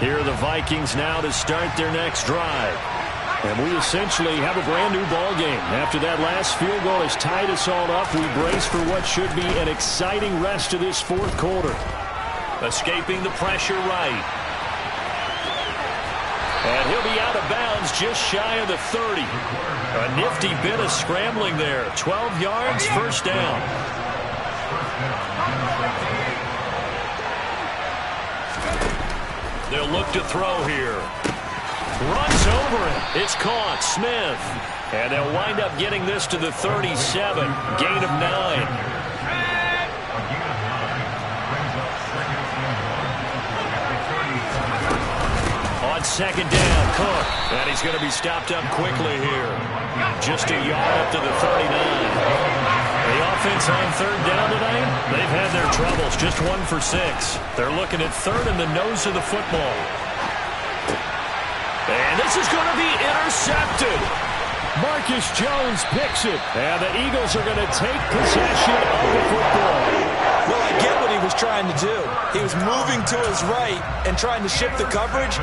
Here are the Vikings now to start their next drive. And we essentially have a brand new ball game. After that last field goal has tied us all up, we brace for what should be an exciting rest of this fourth quarter. Escaping the pressure right. And he'll be out of bounds just shy of the 30. A nifty bit of scrambling there. 12 yards, first down. They'll look to throw here. Runs over it. It's caught. Smith. And they'll wind up getting this to the 37. Gain of 9. On second down, Cook. And he's going to be stopped up quickly here. Just a yard up to the 39. The offense on third down tonight, they've had their troubles. Just 1 for 6. They're looking at third in the nose of the football. And this is going to be intercepted. Marcus Jones picks it. And the Eagles are going to take possession of the football. Well, I get what he was trying to do. He was moving to his right and trying to shift the coverage,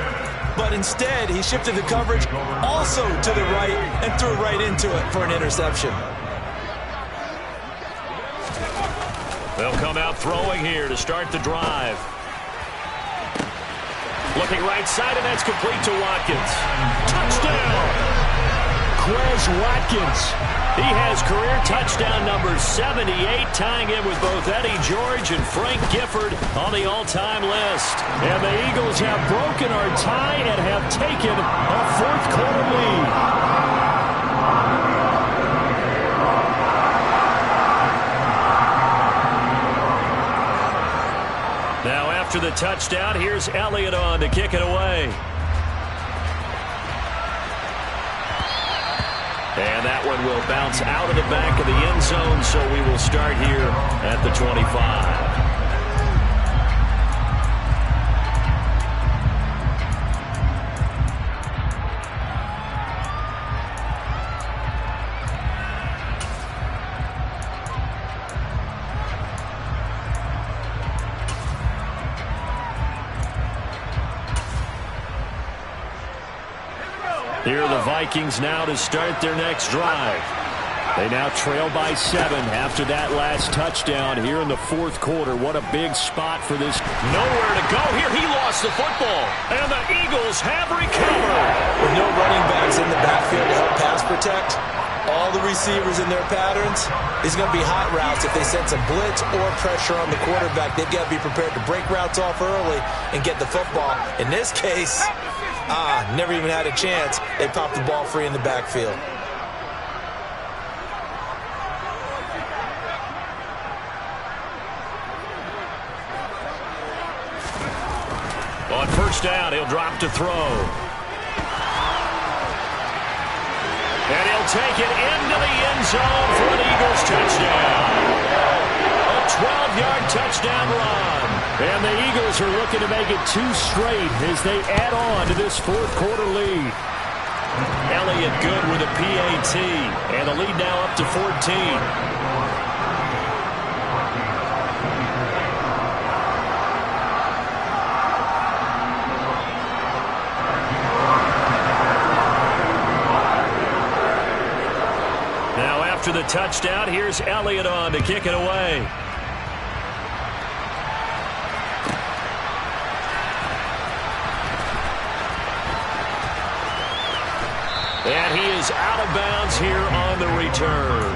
but instead he shifted the coverage also to the right and threw right into it for an interception. They'll come out throwing here to start the drive. Looking right side, and that's complete to Watkins. Touchdown! Quez Watkins. He has career touchdown number 78, tying in with both Eddie George and Frank Gifford on the all-time list. And the Eagles have broken our tie and have taken a fourth quarter lead. Now after the touchdown, here's Elliott on to kick it away. And that one will bounce out of the back of the end zone, so we will start here at the 25. Here are the Vikings now to start their next drive. They now trail by 7 after that last touchdown here in the fourth quarter. What a big spot for this. Nowhere to go here. He lost the football. And the Eagles have recovered. With no running backs in the backfield to help pass protect, all the receivers in their patterns, these are going to be hot routes. If they sense a blitz or pressure on the quarterback, they've got to be prepared to break routes off early and get the football. In this case, never even had a chance. They popped the ball free in the backfield. On first down, he'll drop to throw. And he'll take it into the end zone for an Eagles touchdown. A 12-yard touchdown run. And the Eagles are looking to make it 2 straight as they add on to this fourth quarter lead. Elliott good with a PAT. And the lead now up to 14. After the touchdown, here's Elliott on to kick it away. And he is out of bounds here on the return.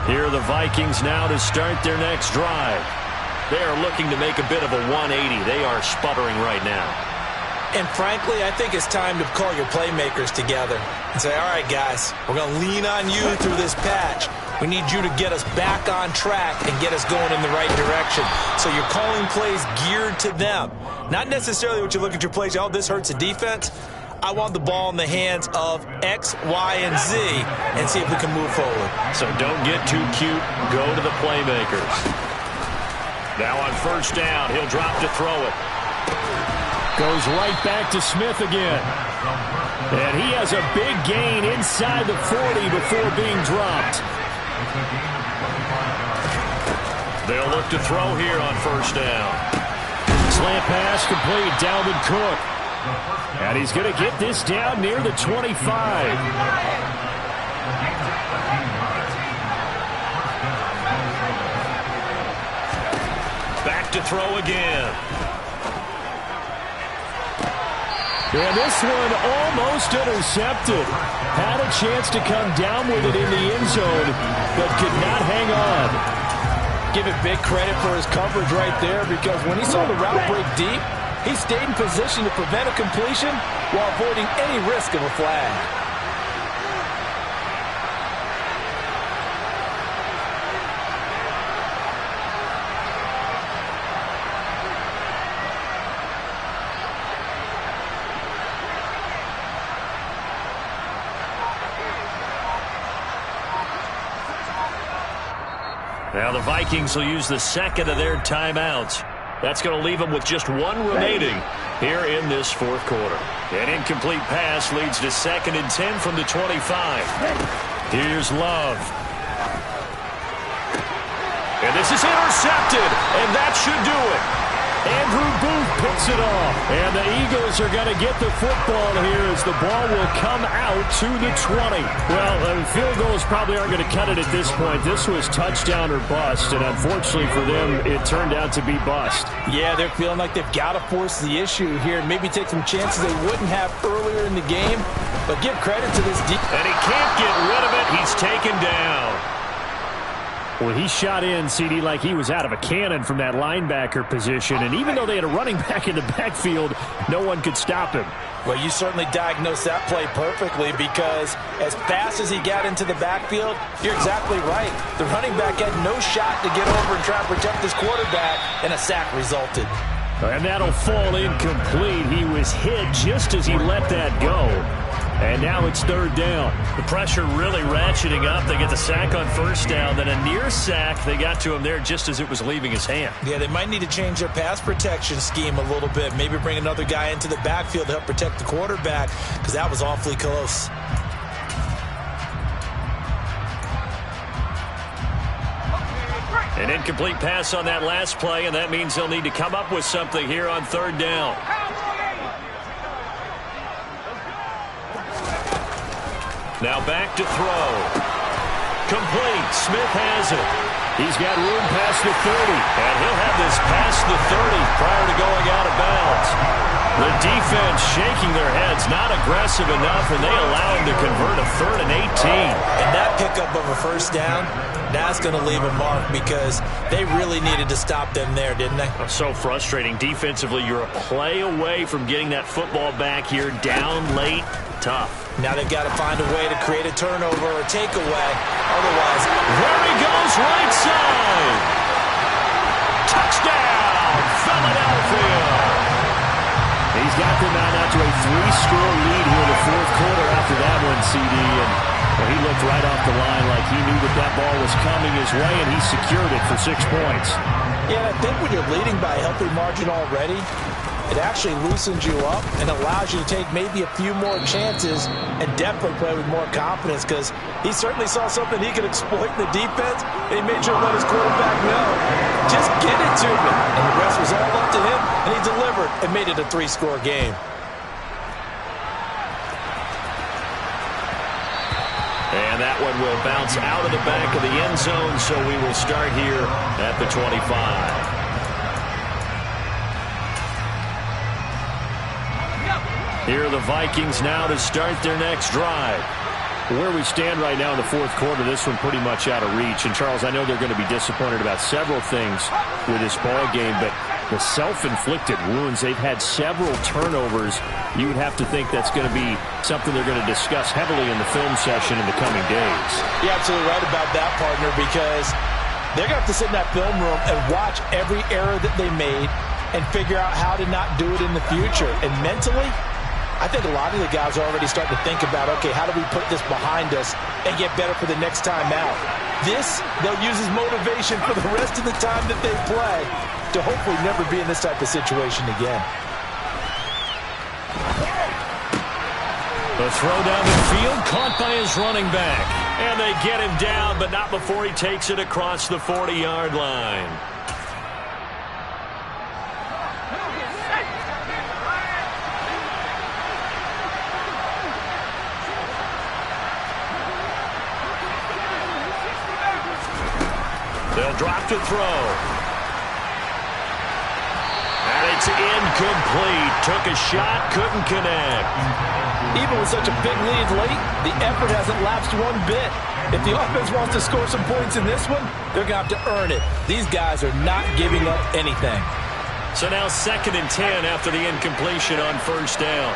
Here are the Vikings now to start their next drive. They are looking to make a bit of a 180. They are sputtering right now. And frankly, I think it's time to call your playmakers together and say, all right, guys, we're going to lean on you through this patch. We need you to get us back on track and get us going in the right direction. So you're calling plays geared to them. Not necessarily what you look at your plays, oh, this hurts the defense. I want the ball in the hands of X, Y, and Z and see if we can move forward. So don't get too cute. Go to the playmakers. Now on first down, he'll drop to throw it. Goes right back to Smith again. And he has a big gain inside the 40 before being dropped. They'll look to throw here on first down. Slant pass complete. Dalvin Cook. And he's going to get this down near the 25. Back to throw again. And this one almost intercepted. Had a chance to come down with it in the end zone, but could not hang on. Give it big credit for his coverage right there, because when he saw the route break deep, he stayed in position to prevent a completion while avoiding any risk of a flag. Now the Vikings will use the second of their timeouts. That's going to leave them with just one remaining here in this fourth quarter. An incomplete pass leads to 2nd and 10 from the 25. Here's Love. And this is intercepted, and that should do it. Andrew Booth picks it off. And the Eagles are going to get the football here as the ball will come out to the 20. Well, field goals probably aren't going to cut it at this point. This was touchdown or bust, and unfortunately for them, it turned out to be bust. Yeah, they're feeling like they've got to force the issue here and maybe take some chances they wouldn't have earlier in the game. But give credit to this defense. And he can't get rid of it. He's taken down. Well, he shot in, CD, like he was out of a cannon from that linebacker position. And even though they had a running back in the backfield, no one could stop him. Well, you certainly diagnosed that play perfectly, because as fast as he got into the backfield, you're exactly right. The running back had no shot to get over and try to protect his quarterback, and a sack resulted. And that'll fall incomplete. He was hit just as he let that go. And now it's 3rd down. The pressure really ratcheting up. They get the sack on first down, then a near sack. They got to him there just as it was leaving his hand. Yeah, they might need to change their pass protection scheme a little bit. Maybe bring another guy into the backfield to help protect the quarterback, because that was awfully close. An incomplete pass on that last play, and that means they'll need to come up with something here on 3rd down. Now back to throw. Complete. Smith has it. He's got room past the 30. And he'll have this past the 30 prior to going out of bounds. The defense shaking their heads, not aggressive enough, and they allow him to convert a 3rd and 18. And that pickup of a first down, that's going to leave a mark, because they really needed to stop them there, didn't they? So frustrating. Defensively, you're a play away from getting that football back here, down late. Tough. Now they've got to find a way to create a turnover or a takeaway. Otherwise, there he goes, right side. Touchdown! touchdown, Philadelphia. He's got them out to a 3-score lead here in the fourth quarter after that one, CD. And well, he looked right off the line like he knew that ball was coming his way, and he secured it for 6 points. Yeah, I think when you're leading by a healthy margin already, it actually loosens you up and allows you to take maybe a few more chances and definitely play with more confidence, because he certainly saw something he could exploit in the defense, and he made sure to let his quarterback know, just get it to me. And the rest was all up to him, and he delivered and made it a 3-score game. And that one will bounce out of the back of the end zone, so we will start here at the 25. Here are the Vikings now to start their next drive. Where we stand right now in the fourth quarter, this one pretty much out of reach. And, Charles, I know they're going to be disappointed about several things with this ball game, but the self-inflicted wounds, they've had several turnovers. You would have to think that's going to be something they're going to discuss heavily in the film session in the coming days. You're absolutely right about that, partner, because they're going to have to sit in that film room and watch every error that they made and figure out how to not do it in the future. And mentally, I think a lot of the guys are already starting to think about, okay, how do we put this behind us and get better for the next time out? This, they'll use as motivation for the rest of the time that they play to hopefully never be in this type of situation again. The throw down the field, caught by his running back. And they get him down, but not before he takes it across the 40-yard line. They'll drop to throw. And it's incomplete. Took a shot, couldn't connect. Even with such a big lead late, the effort hasn't lapsed one bit. If the offense wants to score some points in this one, they're going to have to earn it. These guys are not giving up anything. So now 2nd and 10 after the incompletion on first down.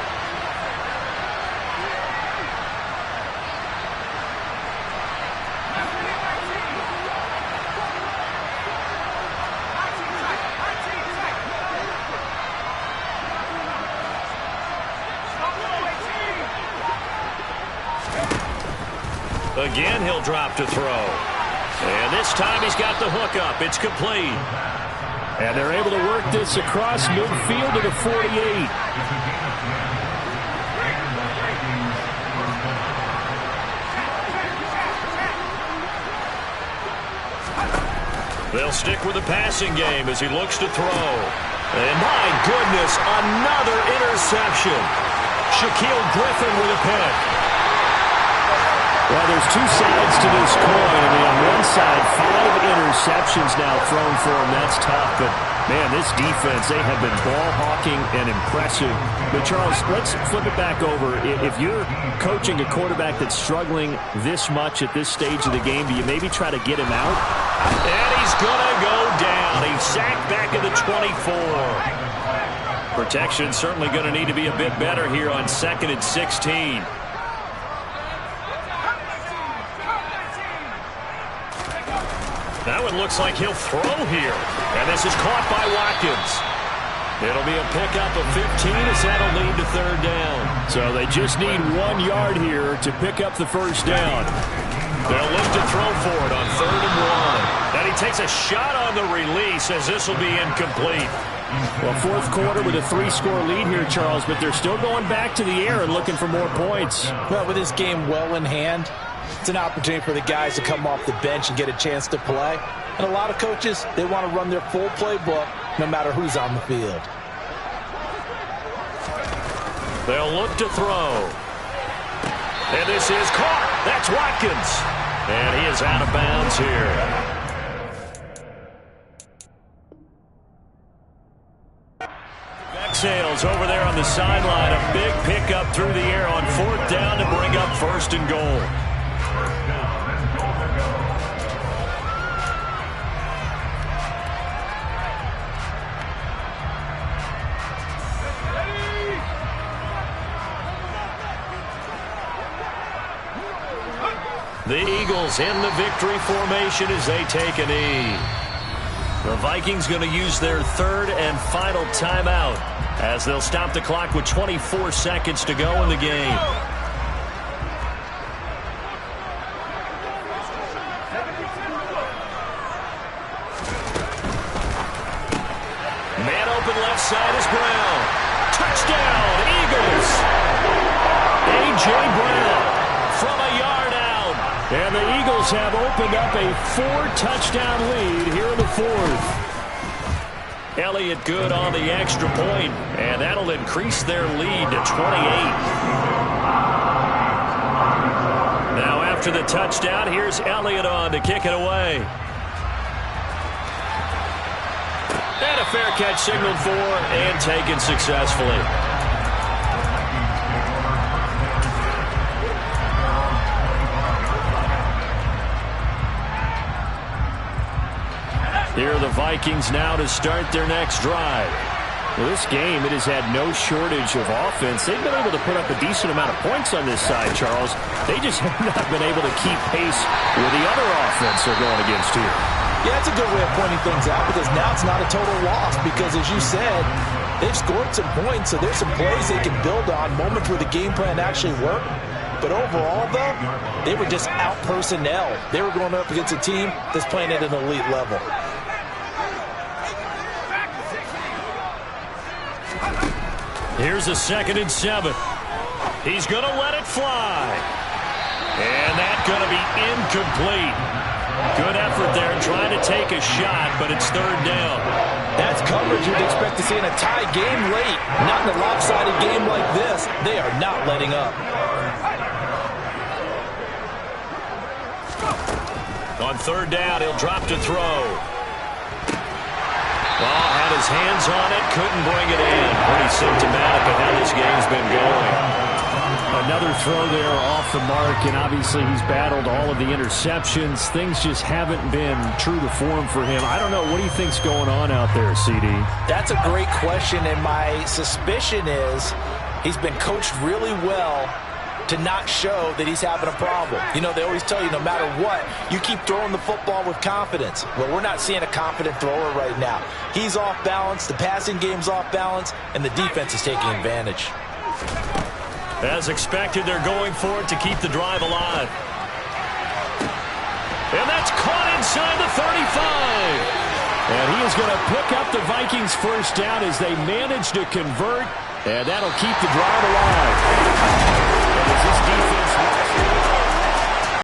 Again, he'll drop to throw. And this time he's got the hook up. It's complete. And they're able to work this across midfield to the 48. They'll stick with the passing game as he looks to throw. And my goodness, another interception. Shaquille Griffin with a pick. Well, there's two sides to this coin. I mean, on one side, 5 interceptions now thrown for him. That's tough. But, man, this defense, they have been ball hawking and impressive. But, Charles, let's flip it back over. If you're coaching a quarterback that's struggling this much at this stage of the game, do you maybe try to get him out? And he's going to go down. He's sacked back at the 24. Protection certainly going to need to be a bit better here on 2nd and 16. That one looks like he'll throw here. And this is caught by Watkins. It'll be a pickup of 15 as that'll lead to 3rd down. So they just need 1 yard here to pick up the first down. They'll look to throw for it on 3rd and 1. And he takes a shot on the release as this will be incomplete. Well, fourth quarter with a 3-score lead here, Charles, but they're still going back to the air and looking for more points. Well, with this game well in hand, it's an opportunity for the guys to come off the bench and get a chance to play. And a lot of coaches, they want to run their full playbook no matter who's on the field. They'll look to throw. And this is caught. That's Watkins. And he is out of bounds here. Exhales over there on the sideline. A big pickup through the air on 4th down to bring up 1st and goal. The Eagles in the victory formation as they take a knee. The Vikings going to use their third and final timeout as they'll stop the clock with 24 seconds to go in the game. Man open left side is Brown. Touchdown, Eagles. A.J. Brown from a yard out. And the Eagles have opened up a 4-touchdown lead here in the fourth. Elliott good on the extra point, and that'll increase their lead to 28. Now after the touchdown, here's Elliott on to kick it away. And a fair catch signaled for and taken successfully. Here are the Vikings now to start their next drive. Well, this game, it has had no shortage of offense. They've been able to put up a decent amount of points on this side, Charles. They just have not been able to keep pace with the other offense they're going against here. Yeah, it's a good way of pointing things out because now it's not a total loss because, as you said, they've scored some points, so there's some plays they can build on, moments where the game plan actually worked. But overall, though, they were just out personnel. They were going up against a team that's playing at an elite level. Here's a 2nd and 7. He's going to let it fly. And that's going to be incomplete. Good effort there trying to take a shot, but it's 3rd down. That's coverage you'd expect to see in a tie game late. Not in a lopsided game like this. They are not letting up. On 3rd down, he'll drop to throw. Ball had his hands on it, couldn't bring it in. Pretty symptomatic of how this game's been going. Another throw there off the mark, and obviously he's battled all of the interceptions. Things just haven't been true to form for him. I don't know. What do you think's going on out there, CD? That's a great question, and my suspicion is he's been coached really well to not show that he's having a problem. You know, they always tell you no matter what, you keep throwing the football with confidence. Well, we're not seeing a confident thrower right now. He's off balance, the passing game's off balance, and the defense is taking advantage. As expected, they're going for it to keep the drive alive. And that's caught inside the 35. And he is going to pick up the Vikings' first down as they manage to convert, and that'll keep the drive alive. And as this defense